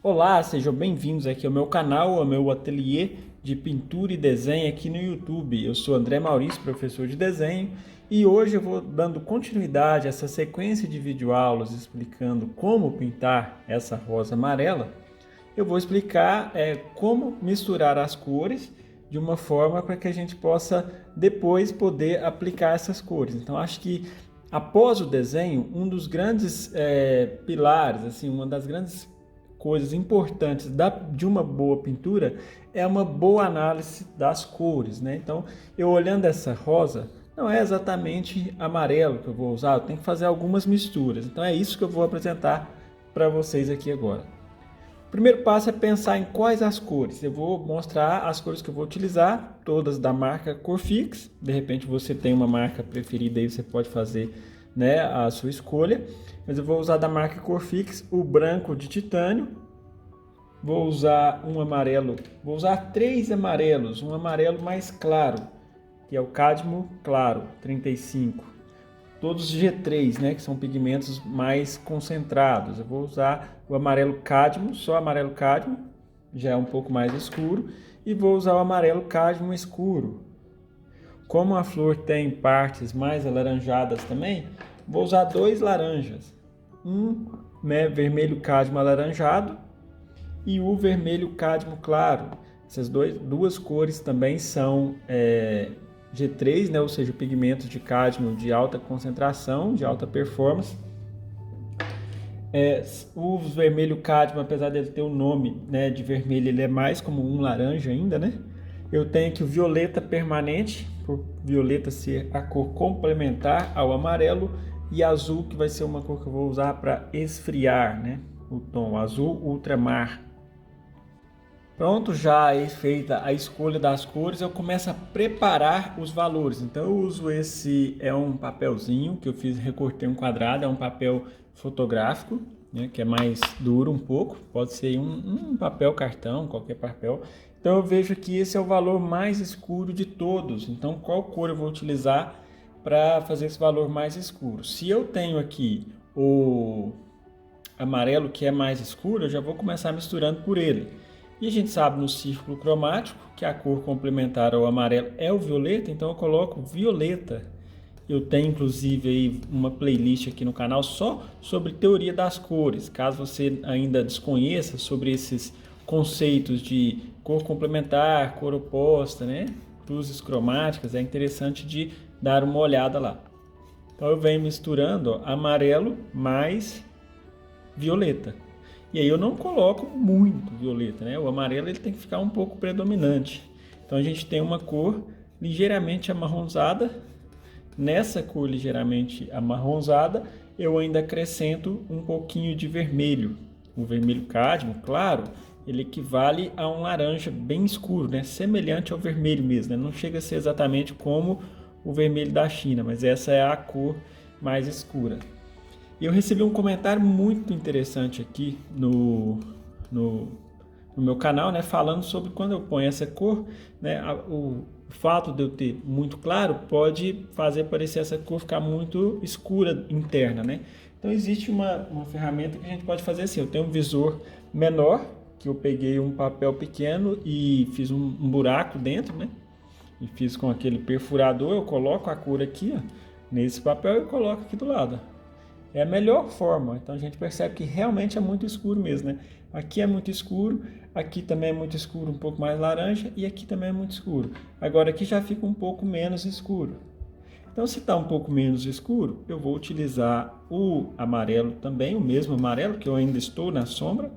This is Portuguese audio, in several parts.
Olá, sejam bem-vindos aqui ao meu canal, ao meu ateliê de pintura e desenho aqui no YouTube. Eu sou André Maurício, professor de desenho, e hoje eu vou dando continuidade a essa sequência de videoaulas explicando como pintar essa rosa amarela. Eu vou explicar como misturar as cores de uma forma para que a gente possa depois poder aplicar essas cores. Então, acho que após o desenho, um dos grandes pilares, assim, uma das grandes coisas importantes de uma boa pintura é uma boa análise das cores, né? Então, eu olhando essa rosa, não é exatamente amarelo que eu vou usar, eu tenho que fazer algumas misturas. Então, é isso que eu vou apresentar para vocês aqui agora. O primeiro passo é pensar em quais as cores. Eu vou mostrar as cores que eu vou utilizar, todas da marca Corfix. De repente você tem uma marca preferida aí, você pode fazer, né, a sua escolha. Mas eu vou usar da marca Corfix o branco de titânio. Vou usar um amarelo, vou usar três amarelos, um amarelo mais claro, que é o cádmio claro, 35. Todos G3, né, que são pigmentos mais concentrados. Eu vou usar o amarelo cádmio, só amarelo cádmio, já é um pouco mais escuro, e vou usar o amarelo cádmio escuro. Como a flor tem partes mais alaranjadas também, vou usar dois laranjas. Um, né, vermelho cádmio alaranjado e o vermelho cádmio claro. Essas duas cores também são G3, né, ou seja, pigmentos de cádmio de alta concentração, de alta performance. O vermelho cádmio, apesar dele ter o nome, né, de vermelho, ele é mais como um laranja ainda, né? Eu tenho aqui o violeta permanente, por violeta ser a cor complementar ao amarelo, e azul, que vai ser uma cor que eu vou usar para esfriar, né? O tom azul ultramar. Pronto, já é feita a escolha das cores, eu começo a preparar os valores. Então eu uso é um papelzinho que eu fiz, recortei um quadrado, é um papel fotográfico, né, que é mais duro um pouco, pode ser um papel cartão, qualquer papel. Então eu vejo que esse é o valor mais escuro de todos. Então qual cor eu vou utilizar para fazer esse valor mais escuro? Se eu tenho aqui o amarelo que é mais escuro, eu já vou começar misturando por ele. E a gente sabe no círculo cromático que a cor complementar ao amarelo é o violeta, então eu coloco violeta. Eu tenho inclusive aí uma playlist aqui no canal só sobre teoria das cores. Caso você ainda desconheça sobre esses conceitos de cor complementar, cor oposta, né? Luzes cromáticas, é interessante de dar uma olhada lá. Então eu venho misturando, ó, amarelo mais violeta. E aí eu não coloco muito violeta, né? O amarelo ele tem que ficar um pouco predominante. Então a gente tem uma cor ligeiramente amarronzada. Nessa cor ligeiramente amarronzada, eu ainda acrescento um pouquinho de vermelho. O vermelho cádmio, claro, ele equivale a um laranja bem escuro, né? Semelhante ao vermelho mesmo, né? Não chega a ser exatamente como o vermelho da China, mas essa é a cor mais escura. E eu recebi um comentário muito interessante aqui no, no meu canal, né, falando sobre quando eu ponho essa cor, né, o fato de eu ter muito claro pode fazer parecer essa cor ficar muito escura interna, né? Então existe uma ferramenta que a gente pode fazer assim, eu tenho um visor menor, que eu peguei um papel pequeno e fiz um buraco dentro, né? E fiz com aquele perfurador, eu coloco a cor aqui, ó, nesse papel e coloco aqui do lado. É a melhor forma. Então a gente percebe que realmente é muito escuro mesmo, né? Aqui é muito escuro, aqui também é muito escuro, um pouco mais laranja, e aqui também é muito escuro. Agora aqui já fica um pouco menos escuro. Então se está um pouco menos escuro, eu vou utilizar o amarelo também, o mesmo amarelo que eu ainda estou na sombra,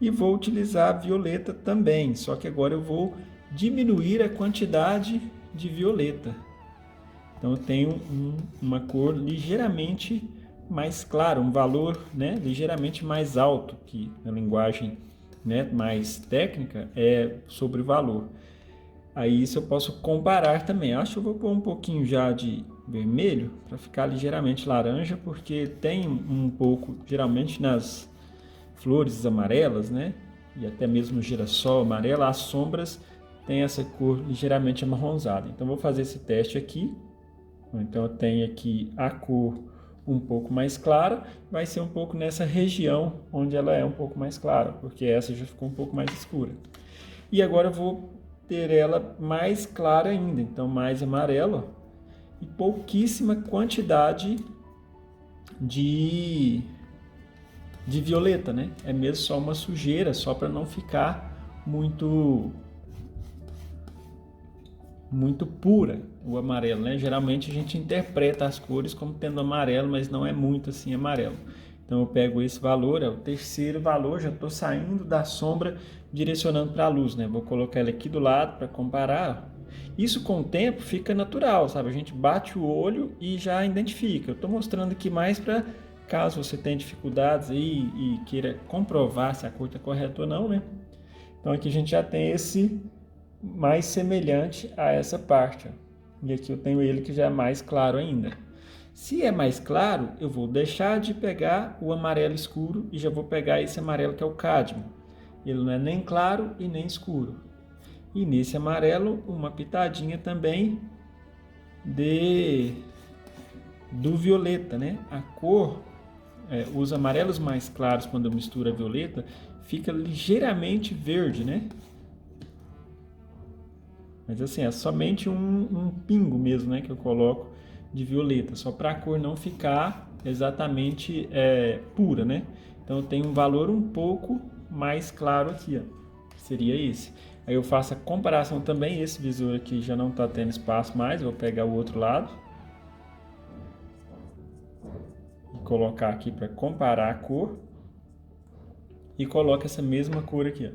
e vou utilizar a violeta também, só que agora eu vou diminuir a quantidade de violeta. Então eu tenho uma cor ligeiramente mais claro, um valor, né, ligeiramente mais alto, que na linguagem, né, mais técnica é sobre valor. Aí isso eu posso comparar também. Acho que eu vou pôr um pouquinho já de vermelho para ficar ligeiramente laranja, porque tem um pouco, geralmente nas flores amarelas, né, e até mesmo no girassol amarelo, as sombras têm essa cor ligeiramente amarronzada. Então vou fazer esse teste aqui. Então eu tenho aqui a cor um pouco mais clara, vai ser um pouco nessa região onde ela é um pouco mais clara, porque essa já ficou um pouco mais escura. E agora eu vou ter ela mais clara ainda, então mais amarelo, ó, e pouquíssima quantidade de violeta, né? É mesmo só uma sujeira, só para não ficar muito pura o amarelo, né? Geralmente a gente interpreta as cores como tendo amarelo, mas não é muito assim amarelo. Então eu pego esse valor, é o terceiro valor, já estou saindo da sombra, direcionando para a luz, né? Vou colocar ele aqui do lado para comparar. Isso com o tempo fica natural, sabe? A gente bate o olho e já identifica. Eu estou mostrando aqui mais para caso você tenha dificuldades aí e queira comprovar se a cor está correta ou não, né? Então aqui a gente já tem esse mais semelhante a essa parte, ó. E aqui eu tenho ele que já é mais claro ainda. Se é mais claro, eu vou deixar de pegar o amarelo escuro e já vou pegar esse amarelo que é o cádmio. Ele não é nem claro e nem escuro. E nesse amarelo, uma pitadinha também do violeta, né? A cor, os amarelos mais claros, quando eu misturo a violeta, fica ligeiramente verde, né? Mas assim, é somente um pingo mesmo, né, que eu coloco de violeta, só para a cor não ficar exatamente pura, né? Então eu tenho um valor um pouco mais claro aqui, ó, que seria esse. Aí eu faço a comparação também, esse visor aqui já não está tendo espaço mais, vou pegar o outro lado e colocar aqui para comparar a cor e coloco essa mesma cor aqui, ó.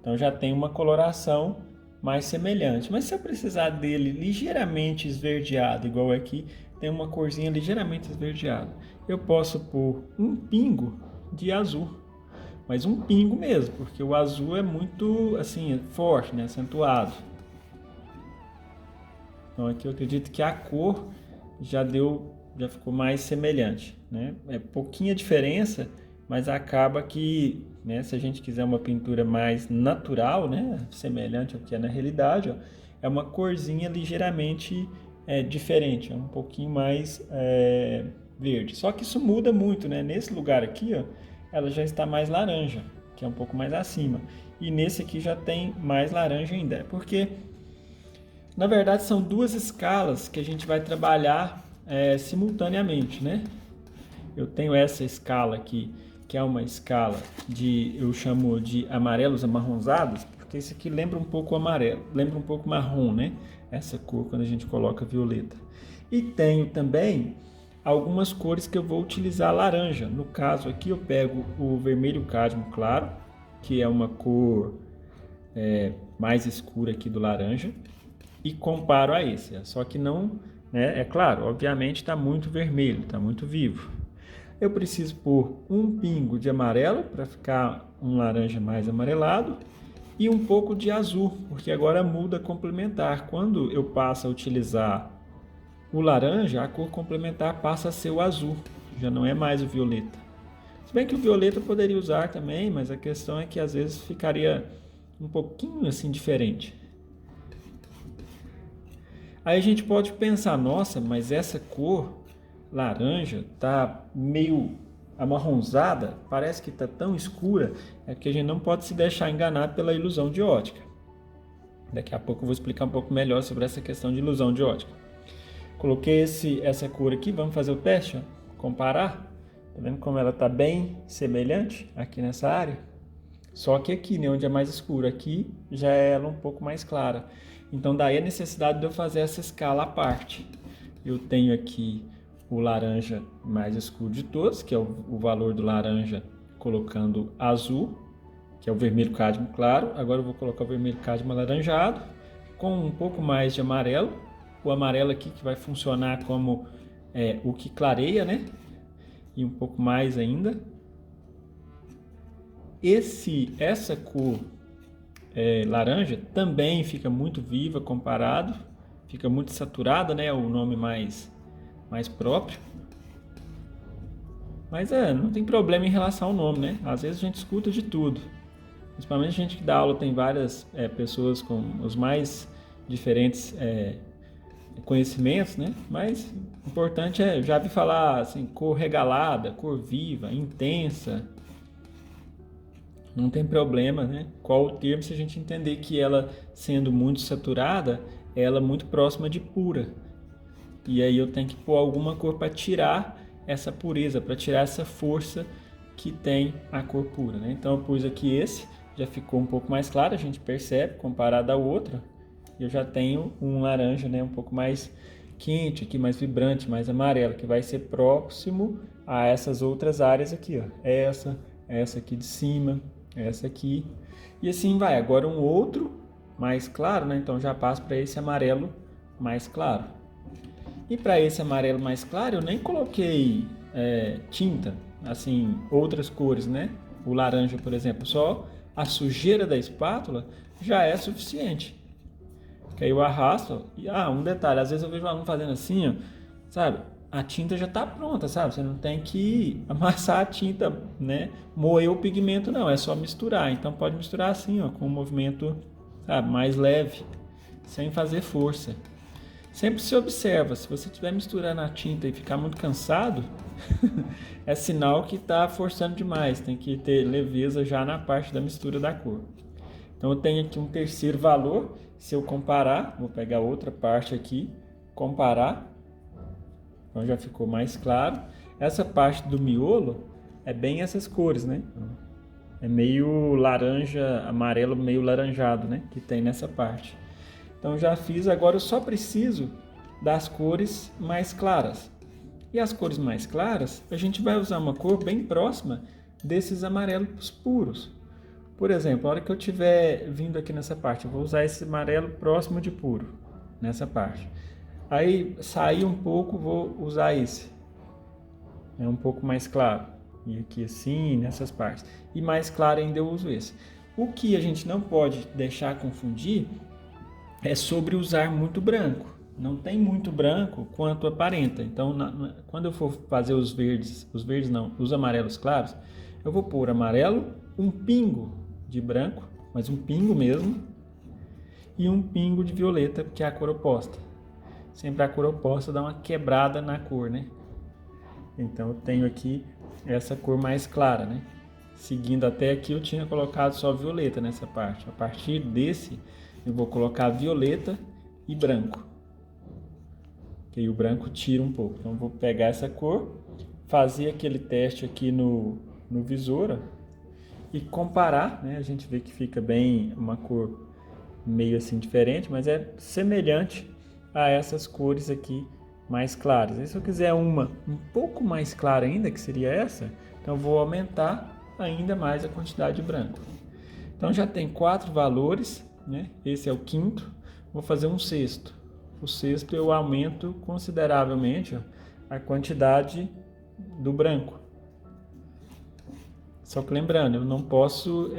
Então já tem uma coloração mais semelhante, mas se eu precisar dele ligeiramente esverdeado, igual aqui, tem uma corzinha ligeiramente esverdeada, eu posso pôr um pingo de azul, mas um pingo mesmo, porque o azul é muito assim, forte, né? Acentuado. Então aqui eu acredito que a cor já ficou mais semelhante, né? É pouquinha diferença, mas acaba que, né, se a gente quiser uma pintura mais natural, né, semelhante ao que é na realidade, ó, é uma corzinha ligeiramente diferente, é um pouquinho mais verde. Só que isso muda muito, né? Nesse lugar aqui, ó, ela já está mais laranja, que é um pouco mais acima. E nesse aqui já tem mais laranja ainda, porque na verdade são duas escalas que a gente vai trabalhar simultaneamente, né? Eu tenho essa escala aqui, que é uma escala eu chamo de amarelos amarronzados, porque esse aqui lembra um pouco o amarelo, lembra um pouco marrom, né? Essa cor quando a gente coloca violeta. E tenho também algumas cores que eu vou utilizar laranja. No caso aqui eu pego o vermelho cádmio claro, que é uma cor mais escura aqui do laranja, e comparo a esse. Só que não, né? É claro, obviamente está muito vermelho, está muito vivo. Eu preciso pôr um pingo de amarelo para ficar um laranja mais amarelado e um pouco de azul, porque agora muda complementar. Quando eu passo a utilizar o laranja, a cor complementar passa a ser o azul, já não é mais o violeta. Se bem que o violeta eu poderia usar também, mas a questão é que às vezes ficaria um pouquinho assim diferente. Aí a gente pode pensar, nossa, mas essa cor laranja tá meio amarronzada, parece que tá tão escura, é porque a gente não pode se deixar enganar pela ilusão de ótica. Daqui a pouco eu vou explicar um pouco melhor sobre essa questão de ilusão de ótica. Coloquei essa cor aqui, vamos fazer o teste, ó, comparar. Tá vendo como ela tá bem semelhante aqui nessa área? Só que aqui, né, onde é mais escuro, aqui já é ela um pouco mais clara. Então daí a necessidade de eu fazer essa escala à parte. Eu tenho aqui o laranja mais escuro de todos, que é o valor do laranja colocando azul, que é o vermelho cádmio claro. Agora eu vou colocar o vermelho cádmio alaranjado, com um pouco mais de amarelo. O amarelo aqui que vai funcionar como o que clareia, né? E um pouco mais ainda. Essa cor laranja também fica muito viva comparado, fica muito saturada, né? O nome mais próprio. Mas não tem problema em relação ao nome, né? Às vezes a gente escuta de tudo. Principalmente a gente que dá aula tem várias pessoas com os mais diferentes conhecimentos, né? Mas o importante é, já vi falar assim, cor regalada, cor viva, intensa. Não tem problema, né? Qual o termo se a gente entender que ela, sendo muito saturada, ela é muito próxima de pura. E aí eu tenho que pôr alguma cor para tirar essa pureza, para tirar essa força que tem a cor pura, né? Então eu pus aqui esse, já ficou um pouco mais claro, a gente percebe, comparado à outra. Eu já tenho um laranja, né, um pouco mais quente aqui, mais vibrante, mais amarelo, que vai ser próximo a essas outras áreas aqui, ó. Essa aqui de cima, essa aqui. E assim vai. Agora um outro mais claro, né? Então já passo para esse amarelo mais claro. E para esse amarelo mais claro, eu nem coloquei tinta, assim, outras cores, né? O laranja, por exemplo, só a sujeira da espátula já é suficiente. Que aí eu arrasto, e um detalhe, às vezes eu vejo um aluno fazendo assim, ó, sabe? A tinta já está pronta, sabe? Você não tem que amassar a tinta, né? Moer o pigmento, não, é só misturar. Então pode misturar assim, ó, com um movimento, sabe, mais leve, sem fazer força. Sempre se observa, se você estiver misturando a tinta e ficar muito cansado, é sinal que está forçando demais, tem que ter leveza já na parte da mistura da cor. Então eu tenho aqui um terceiro valor, se eu comparar, vou pegar outra parte aqui, comparar, então já ficou mais claro. Essa parte do miolo é bem essas cores, né? É meio laranja, amarelo, meio laranjado, né? Que tem nessa parte. Então já fiz, agora eu só preciso das cores mais claras. E as cores mais claras, a gente vai usar uma cor bem próxima desses amarelos puros. Por exemplo, a hora que eu estiver vindo aqui nessa parte, eu vou usar esse amarelo próximo de puro, nessa parte. Aí, sair um pouco, vou usar esse. É um pouco mais claro. E aqui assim, nessas partes. E mais claro ainda eu uso esse. O que a gente não pode deixar confundir é sobre usar muito branco. Não tem muito branco quanto aparenta. Então, quando eu for fazer os verdes não, os amarelos claros, eu vou pôr amarelo, um pingo de branco, mas um pingo mesmo, e um pingo de violeta, que é a cor oposta. Sempre a cor oposta dá uma quebrada na cor, né? Então eu tenho aqui essa cor mais clara, né? Seguindo até aqui eu tinha colocado só violeta nessa parte. A partir desse eu vou colocar violeta e branco. Que aí o branco tira um pouco. Então eu vou pegar essa cor, fazer aquele teste aqui no visor, ó, e comparar, né? A gente vê que fica bem uma cor meio assim diferente, mas é semelhante a essas cores aqui mais claras. E se eu quiser uma um pouco mais clara ainda, que seria essa, então eu vou aumentar ainda mais a quantidade de branco. Então já tem 4 valores, né? Esse é o quinto, vou fazer um sexto. O sexto eu aumento consideravelmente, ó, a quantidade do branco. Só que lembrando, eu não posso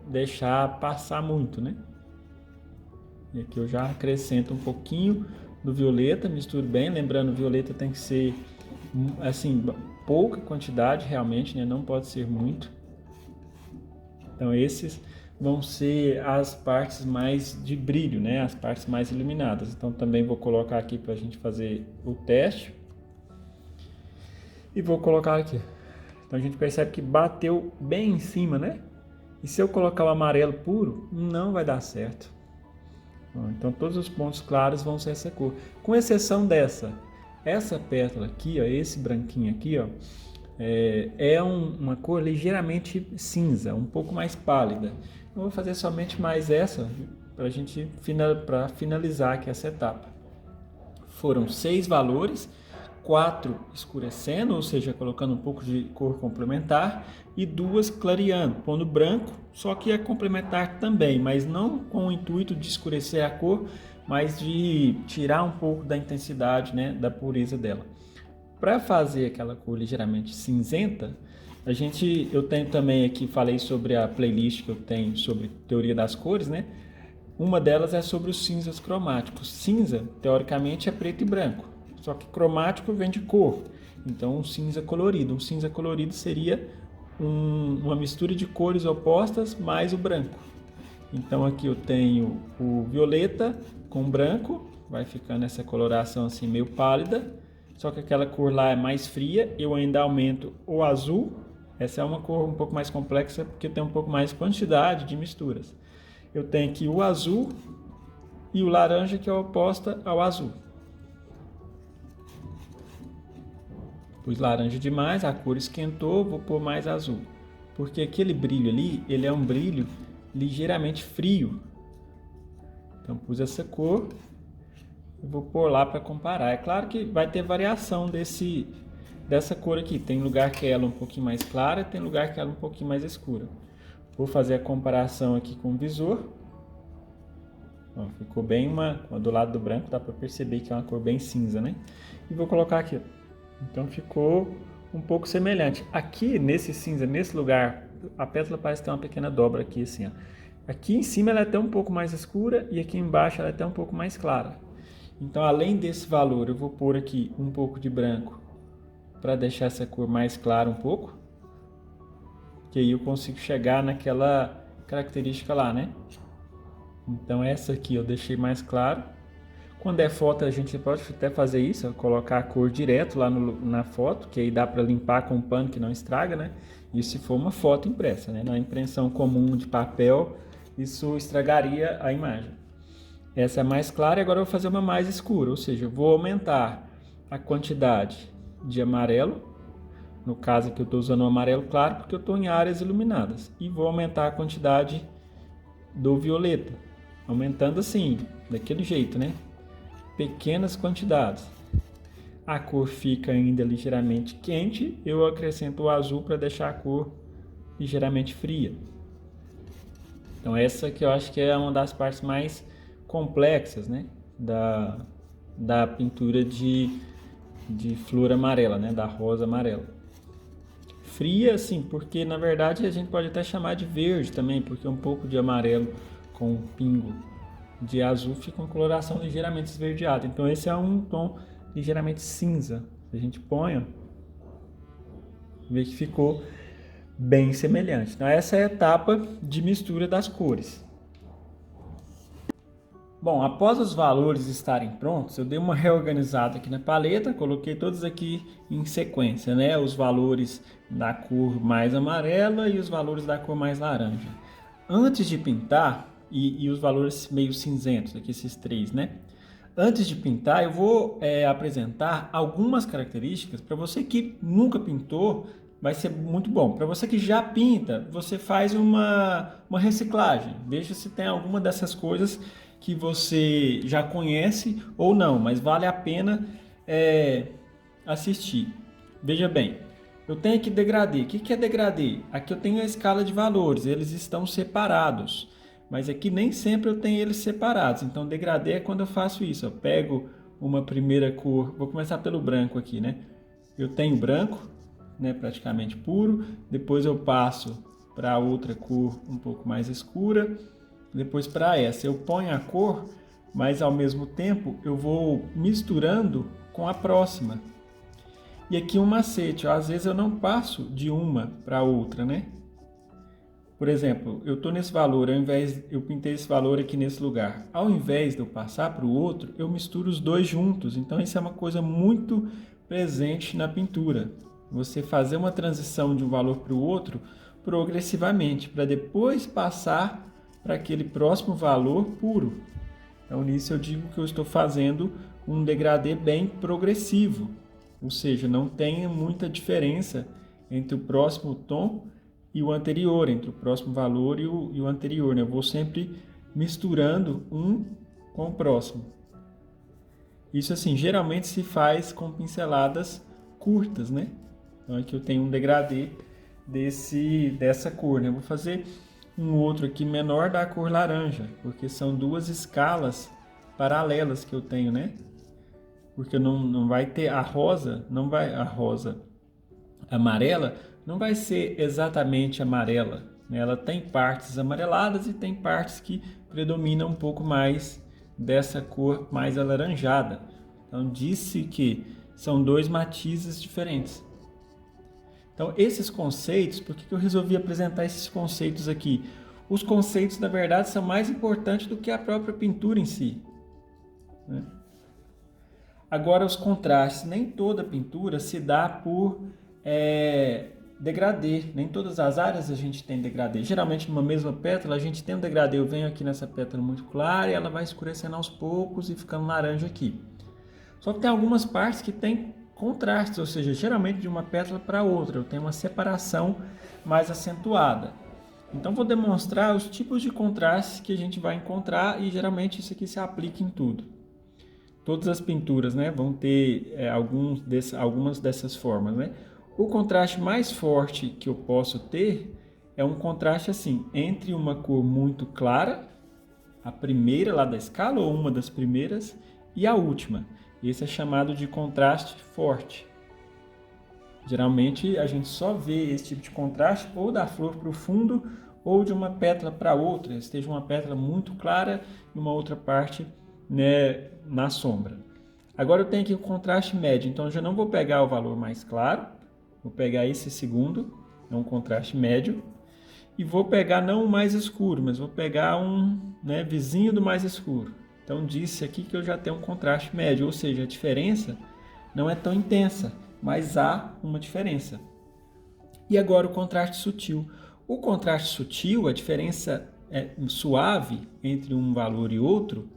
deixar passar muito, né? E aqui eu já acrescento um pouquinho do violeta, misturo bem. Lembrando, o violeta tem que ser, assim, pouca quantidade realmente, né? Não pode ser muito. Então esses vão ser as partes mais de brilho, né? As partes mais iluminadas. Então também vou colocar aqui para a gente fazer o teste. E vou colocar aqui. Então a gente percebe que bateu bem em cima, né? E se eu colocar o amarelo puro, não vai dar certo. Então todos os pontos claros vão ser essa cor. Com exceção dessa. Essa pétala aqui, ó, esse branquinho aqui, ó, uma cor ligeiramente cinza, um pouco mais pálida. Eu vou fazer somente mais essa para a gente finalizar aqui essa etapa. Foram 6 valores. 4 escurecendo, ou seja, colocando um pouco de cor complementar, e 2 clareando, pondo branco, só que é complementar também, mas não com o intuito de escurecer a cor, mas de tirar um pouco da intensidade, né, da pureza dela. Para fazer aquela cor ligeiramente cinzenta, eu tenho também aqui, falei sobre a playlist que eu tenho sobre teoria das cores, né? Uma delas é sobre os cinzas cromáticos. Cinza, teoricamente, é preto e branco. Só que cromático vem de cor, então um cinza colorido. Um cinza colorido seria uma mistura de cores opostas mais o branco. Então aqui eu tenho o violeta com branco, vai ficando essa coloração assim meio pálida, só que aquela cor lá é mais fria. Eu ainda aumento o azul. Essa é uma cor um pouco mais complexa porque tem um pouco mais quantidade de misturas. Eu tenho aqui o azul e o laranja, que é oposta ao azul. Pus laranja demais, a cor esquentou, vou pôr mais azul. Porque aquele brilho ali, ele é um brilho ligeiramente frio. Então pus essa cor e vou pôr lá para comparar. É claro que vai ter variação dessa cor aqui. Tem lugar que ela é um pouquinho mais clara, tem lugar que ela é um pouquinho mais escura. Vou fazer a comparação aqui com o visor. Ó, ficou bem do lado do branco, dá para perceber que é uma cor bem cinza, né? E vou colocar aqui. Então ficou um pouco semelhante. Aqui nesse cinza, nesse lugar, a pétala parece ter uma pequena dobra aqui assim, ó. Aqui em cima ela é até um pouco mais escura e aqui embaixo ela é até um pouco mais clara. Então, além desse valor, eu vou pôr aqui um pouco de branco para deixar essa cor mais clara um pouco. Que aí eu consigo chegar naquela característica lá, né? Então essa aqui eu deixei mais claro. Quando é foto a gente pode até fazer isso, colocar a cor direto lá na foto, que aí dá para limpar com um pano que não estraga, né? Isso se for uma foto impressa, né? Na impressão comum de papel, isso estragaria a imagem. Essa é mais clara e agora eu vou fazer uma mais escura, ou seja, eu vou aumentar a quantidade de amarelo. No caso aqui eu estou usando o amarelo claro porque eu estou em áreas iluminadas. E vou aumentar a quantidade do violeta, aumentando assim, daquele jeito, né? Pequenas quantidades. A cor fica ainda ligeiramente quente, eu acrescento o azul para deixar a cor ligeiramente fria. Então essa que eu acho que é uma das partes mais complexas, né? Da pintura de flor amarela, né? Da rosa amarela. Fria, sim, porque na verdade a gente pode até chamar de verde também, porque um pouco de amarelo com um pingo de azul fica uma coloração ligeiramente esverdeada. Então esse é um tom ligeiramente cinza. Se a gente põe, ó, vê que ficou bem semelhante. Então essa é a etapa de mistura das cores. Bom, após os valores estarem prontos, eu dei uma reorganizada aqui na paleta, coloquei todos aqui em sequência, né? Os valores da cor mais amarela e os valores da cor mais laranja. Antes de pintar, e os valores meio cinzentos, aqui esses três, né? Antes de pintar, eu vou apresentar algumas características para você que nunca pintou, vai ser muito bom. Para você que já pinta, você faz uma reciclagem. Veja se tem alguma dessas coisas que você já conhece ou não, mas vale a pena assistir. Veja bem, eu tenho aqui degradê. O que é degradê? Aqui eu tenho a escala de valores, eles estão separados, mas aqui nem sempre eu tenho eles separados. Então degradê é quando eu faço isso, eu pego uma primeira cor, vou começar pelo branco aqui, né? Eu tenho branco, né, praticamente puro, depois eu passo para outra cor um pouco mais escura, depois para essa eu ponho a cor, mas ao mesmo tempo eu vou misturando com a próxima. E aqui um macete, ó, às vezes eu não passo de uma para outra, né? Por exemplo, eu estou nesse valor, eu pintei esse valor aqui nesse lugar. Ao invés de eu passar para o outro, eu misturo os dois juntos. Então isso é uma coisa muito presente na pintura. Você fazer uma transição de um valor para o outro progressivamente, para depois passar para aquele próximo valor puro. Então nisso eu digo que eu estou fazendo um degradê bem progressivo, ou seja, não tem muita diferença entre o próximo tom e o anterior, entre o próximo valor e o anterior, né? Eu vou sempre misturando um com o próximo. Isso assim, geralmente se faz com pinceladas curtas, né? Então aqui eu tenho um degradê dessa cor, né? Eu vou fazer um outro aqui menor da cor laranja, porque são duas escalas paralelas que eu tenho, né? Porque não vai ter a rosa amarela não vai ser exatamente amarela, né? Ela tem partes amareladas e tem partes que predominam um pouco mais dessa cor mais alaranjada. Então disse que são dois matizes diferentes. Então esses conceitos, por que eu resolvi apresentar esses conceitos aqui? Os conceitos, na verdade, são mais importantes do que a própria pintura em si, né? Agora, os contrastes, nem toda pintura se dá por degradê, nem todas as áreas a gente tem degradê. Geralmente, numa mesma pétala, a gente tem um degradê. Eu venho aqui nessa pétala muito clara e ela vai escurecendo aos poucos e ficando laranja aqui. Só que tem algumas partes que tem contrastes, ou seja, geralmente de uma pétala para outra, eu tenho uma separação mais acentuada. Então, vou demonstrar os tipos de contrastes que a gente vai encontrar e geralmente isso aqui se aplica em tudo. Todas as pinturas, né, vão ter algumas dessas formas, né? O contraste mais forte que eu posso ter é um contraste assim, entre uma cor muito clara, a primeira lá da escala ou uma das primeiras, e a última. Esse é chamado de contraste forte. Geralmente a gente só vê esse tipo de contraste ou da flor para o fundo ou de uma pétala para outra, esteja uma pétala muito clara e uma outra parte, né, na sombra. Agora eu tenho aqui o contraste médio, então eu já não vou pegar o valor mais claro, vou pegar esse segundo, é um contraste médio, e vou pegar não o mais escuro, mas vou pegar um, né, vizinho do mais escuro. Então disse aqui que eu já tenho um contraste médio, ou seja, a diferença não é tão intensa, mas há uma diferença. E agora o contraste sutil. O contraste sutil, a diferença suave entre um valor e outro,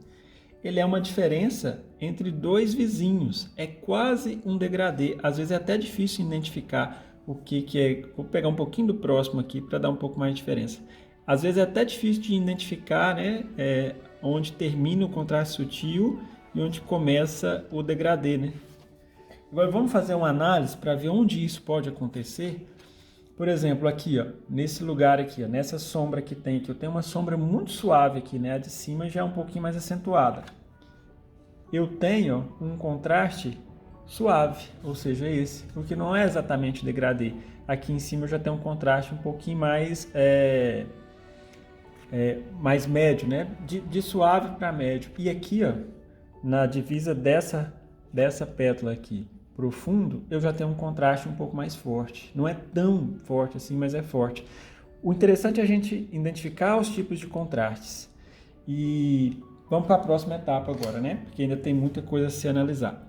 ele é uma diferença entre dois vizinhos. É quase um degradê. Às vezes é até difícil identificar o que é. Vou pegar um pouquinho do próximo aqui para dar um pouco mais de diferença. Às vezes é até difícil de identificar, né, onde termina o contraste sutil e onde começa o degradê, né? Agora vamos fazer uma análise para ver onde isso pode acontecer. Por exemplo, aqui, ó, nesse lugar aqui, ó, nessa sombra que tem aqui, eu tenho uma sombra muito suave aqui, né? A de cima já é um pouquinho mais acentuada. Eu tenho um contraste suave, ou seja, esse, porque não é exatamente degradê. Aqui em cima eu já tenho um contraste um pouquinho mais, mais médio, né? De suave para médio. E aqui, ó, na divisa dessa pétala aqui, profundo, eu já tenho um contraste um pouco mais forte. Não é tão forte assim, mas é forte. O interessante é a gente identificar os tipos de contrastes. E vamos para a próxima etapa agora, né? Porque ainda tem muita coisa a se analisar.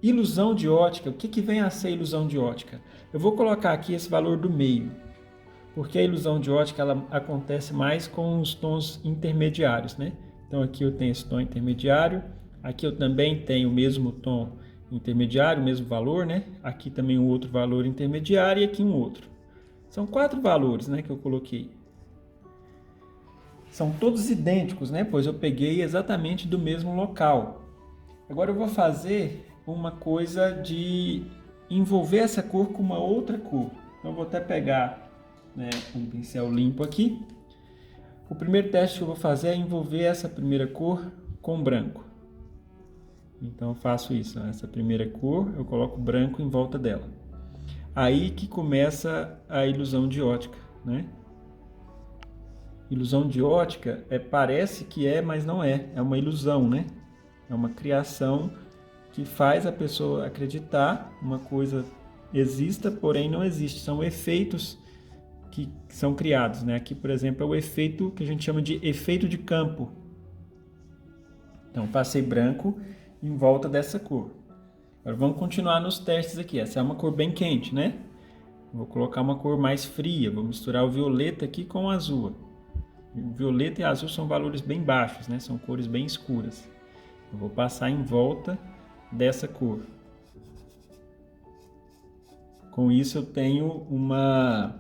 Ilusão de ótica. O que vem a ser ilusão de ótica? Eu vou colocar aqui esse valor do meio, porque a ilusão de ótica ela acontece mais com os tons intermediários, né? Então aqui eu tenho esse tom intermediário, aqui eu também tenho o mesmo tom intermediário, o mesmo valor, né? Aqui também um outro valor intermediário e aqui um outro. São 4 valores, né, que eu coloquei. São todos idênticos, né? Pois eu peguei exatamente do mesmo local. Agora eu vou fazer uma coisa de envolver essa cor com uma outra cor. Então eu vou até pegar, né, um pincel limpo aqui. O primeiro teste que eu vou fazer é envolver essa primeira cor com branco. Então eu faço isso, essa primeira cor, eu coloco branco em volta dela. Aí que começa a ilusão de ótica, né? Ilusão de ótica parece que é, mas não é. É uma ilusão, né? É uma criação que faz a pessoa acreditar uma coisa exista, porém não existe. São efeitos que são criados, né? Aqui, por exemplo, é o efeito que a gente chama de efeito de campo. Então, passei branco em volta dessa cor. Agora vamos continuar nos testes aqui. Essa é uma cor bem quente, né? Vou colocar uma cor mais fria. Vou misturar o violeta aqui com o azul. O violeta e azul são valores bem baixos, né? São cores bem escuras. Eu vou passar em volta dessa cor. Com isso eu tenho uma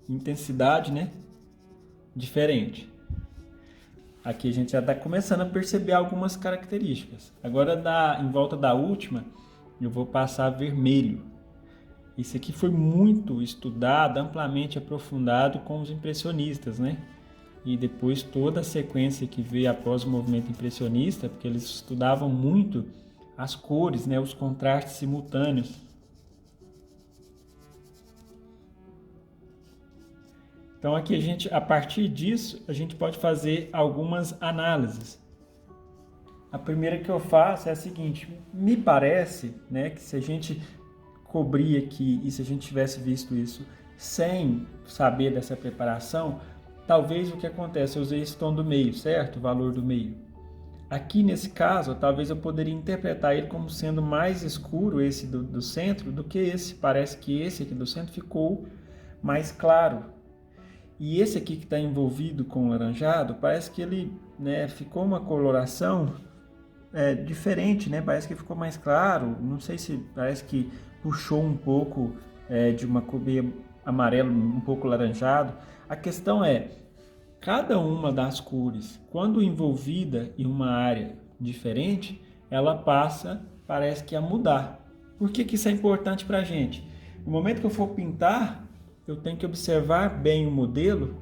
intensidade, né, diferente. Aqui a gente já está começando a perceber algumas características. Agora, em volta da última, eu vou passar vermelho. Isso aqui foi muito estudado, amplamente aprofundado com os impressionistas, né? E depois toda a sequência que veio após o movimento impressionista, porque eles estudavam muito as cores, né, os contrastes simultâneos. Então aqui a partir disso, a gente pode fazer algumas análises. A primeira que eu faço é a seguinte: me parece, né, que se a gente cobrir aqui e se a gente tivesse visto isso sem saber dessa preparação, talvez o que acontece, eu usei esse tom do meio, certo? O valor do meio. Aqui nesse caso, talvez eu poderia interpretar ele como sendo mais escuro, esse do centro, do que esse. Parece que esse aqui do centro ficou mais claro. E esse aqui que está envolvido com o laranjado, parece que ele, né, ficou uma coloração diferente, né? Parece que ficou mais claro. Não sei se parece que puxou um pouco de uma cor meio amarelo, um pouco laranjado. A questão é, cada uma das cores, quando envolvida em uma área diferente, ela parece que a mudar. Por que isso é importante para a gente? No momento que eu for pintar, eu tenho que observar bem o modelo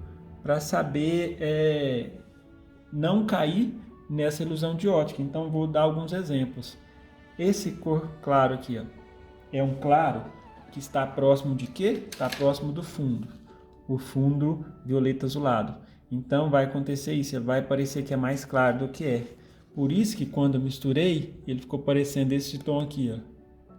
para saber não cair nessa ilusão de ótica. Então, vou dar alguns exemplos. Esse cor claro aqui, ó, é um claro que está próximo de quê? Está próximo do fundo. O fundo violeta azulado. Então vai acontecer isso, vai parecer que é mais claro do que é. Por isso que quando eu misturei, ele ficou parecendo esse tom aqui, ó.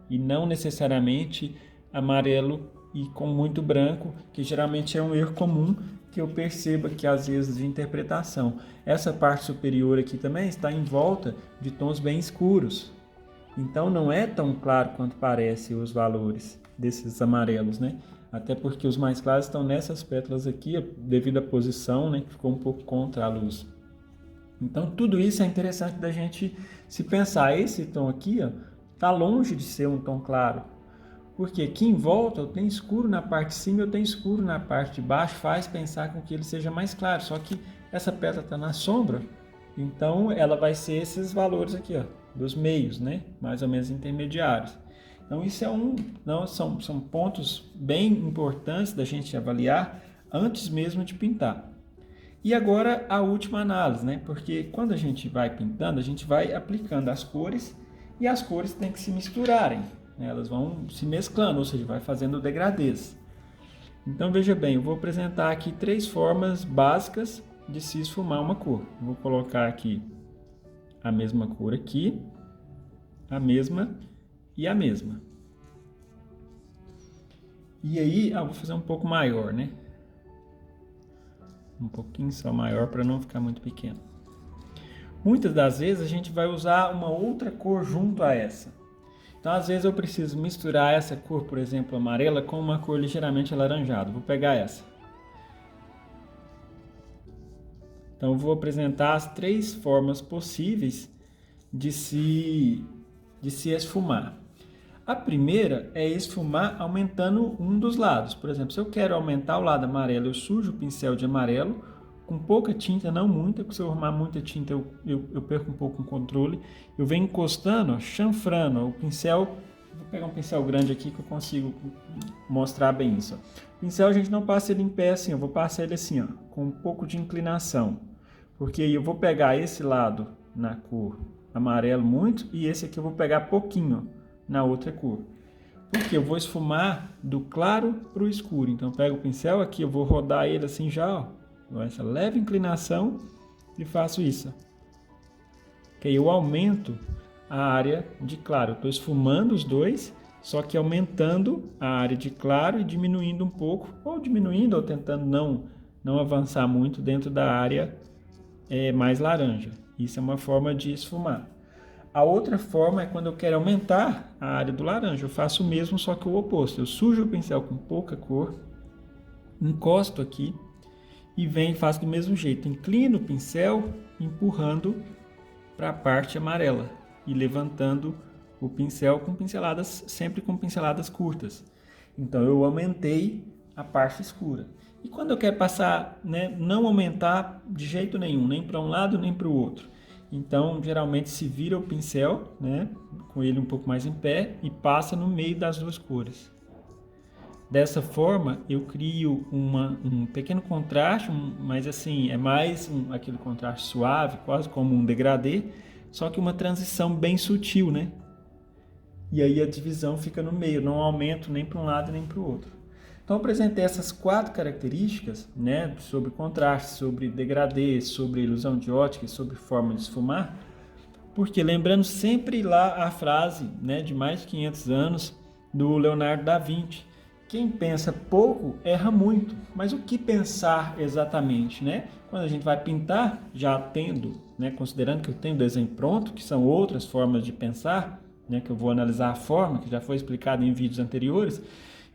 E não necessariamente amarelo e com muito branco, que geralmente é um erro comum que eu percebo aqui às vezes de interpretação. Essa parte superior aqui também está em volta de tons bem escuros. Então não é tão claro quanto parece os valores desses amarelos, né? Até porque os mais claros estão nessas pétalas aqui, devido à posição, né, que ficou um pouco contra a luz. Então, tudo isso é interessante da gente se pensar. Esse tom aqui está longe de ser um tom claro, porque aqui em volta eu tenho escuro na parte de cima e eu tenho escuro na parte de baixo, faz pensar com que ele seja mais claro. Só que essa pétala está na sombra, então ela vai ser esses valores aqui, ó, dos meios, né, mais ou menos intermediários. Então isso são pontos bem importantes da gente avaliar antes mesmo de pintar. E agora a última análise, né? Porque quando a gente vai pintando, a gente vai aplicando as cores e as cores têm que se misturarem, né? Elas vão se mesclando, ou seja, vai fazendo degradês. Então veja bem, eu vou apresentar aqui 3 formas básicas de se esfumar uma cor. Vou colocar aqui a mesma cor aqui, a mesma e a mesma. E aí, eu vou fazer um pouco maior, né? Um pouquinho só maior para não ficar muito pequeno. Muitas das vezes a gente vai usar uma outra cor junto a essa. Então, às vezes eu preciso misturar essa cor, por exemplo, amarela, com uma cor ligeiramente alaranjada. Vou pegar essa. Então, eu vou apresentar as 3 formas possíveis de se esfumar. A primeira é esfumar aumentando um dos lados. Por exemplo, se eu quero aumentar o lado amarelo, eu sujo o pincel de amarelo com pouca tinta, não muita, porque se eu arrumar muita tinta eu perco um pouco o controle. Eu venho encostando, chanfrando o pincel. Vou pegar um pincel grande aqui que eu consigo mostrar bem isso. O pincel a gente não passa ele em pé assim, eu vou passar ele assim, ó, com um pouco de inclinação. Porque eu vou pegar esse lado na cor amarelo muito e esse aqui eu vou pegar pouquinho na outra cor. Porque eu vou esfumar do claro para o escuro. Então eu pego o pincel aqui, eu vou rodar ele assim já, ó, com essa leve inclinação e faço isso. Ok, eu aumento a área de claro. Estou esfumando os dois, só que aumentando a área de claro e diminuindo um pouco, ou diminuindo ou tentando não avançar muito dentro da área mais laranja. Isso é uma forma de esfumar. A outra forma é quando eu quero aumentar a área do laranja. Eu faço o mesmo, só que o oposto. Eu sujo o pincel com pouca cor, encosto aqui e venho e faço do mesmo jeito. Inclino o pincel, empurrando para a parte amarela e levantando o pincel com pinceladas, sempre com pinceladas curtas. Então eu aumentei a parte escura. E quando eu quero passar, né, não aumentar de jeito nenhum, nem para um lado nem para o outro. Então, geralmente se vira o pincel, né, com ele um pouco mais em pé e passa no meio das duas cores. Dessa forma, eu crio um pequeno contraste, mas assim, é mais aquele contraste suave, quase como um degradê, só que uma transição bem sutil, né? E aí a divisão fica no meio, não aumento nem para um lado nem para o outro. Então, eu apresentei essas 4 características, né, sobre contraste, sobre degradê, sobre ilusão de ótica e sobre forma de esfumar, porque lembrando sempre lá a frase, né, de mais de 500 anos do Leonardo da Vinci, quem pensa pouco erra muito. Mas o que pensar exatamente, né? Quando a gente vai pintar, já tendo, né, considerando que eu tenho o desenho pronto, que são outras formas de pensar, né, que eu vou analisar a forma, que já foi explicado em vídeos anteriores,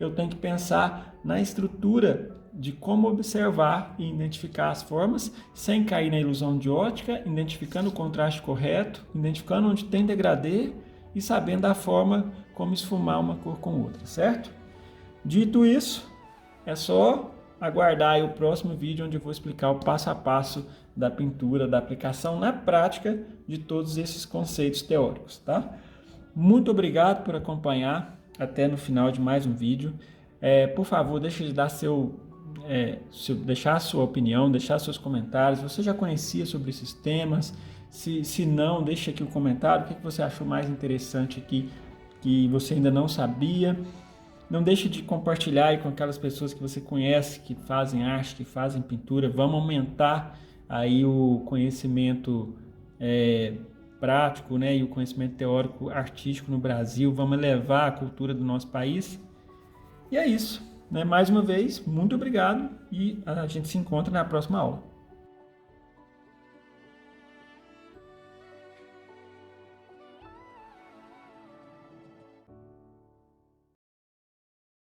eu tenho que pensar na estrutura de como observar e identificar as formas sem cair na ilusão de ótica, identificando o contraste correto, identificando onde tem degradê e sabendo a forma como esfumar uma cor com outra, certo? Dito isso, é só aguardar aí o próximo vídeo onde eu vou explicar o passo a passo da pintura, da aplicação na prática de todos esses conceitos teóricos, tá? Muito obrigado por acompanhar até no final de mais um vídeo. Por favor, deixe de dar deixar a sua opinião, deixar seus comentários. Você já conhecia sobre esses temas? Se não, deixe aqui o comentário. O que você achou mais interessante aqui que você ainda não sabia? Não deixe de compartilhar aí com aquelas pessoas que você conhece, que fazem arte, que fazem pintura. Vamos aumentar aí o conhecimento prático, né, e o conhecimento teórico artístico no Brasil. Vamos elevar a cultura do nosso país. E é isso, né? Mais uma vez, muito obrigado e a gente se encontra na próxima aula.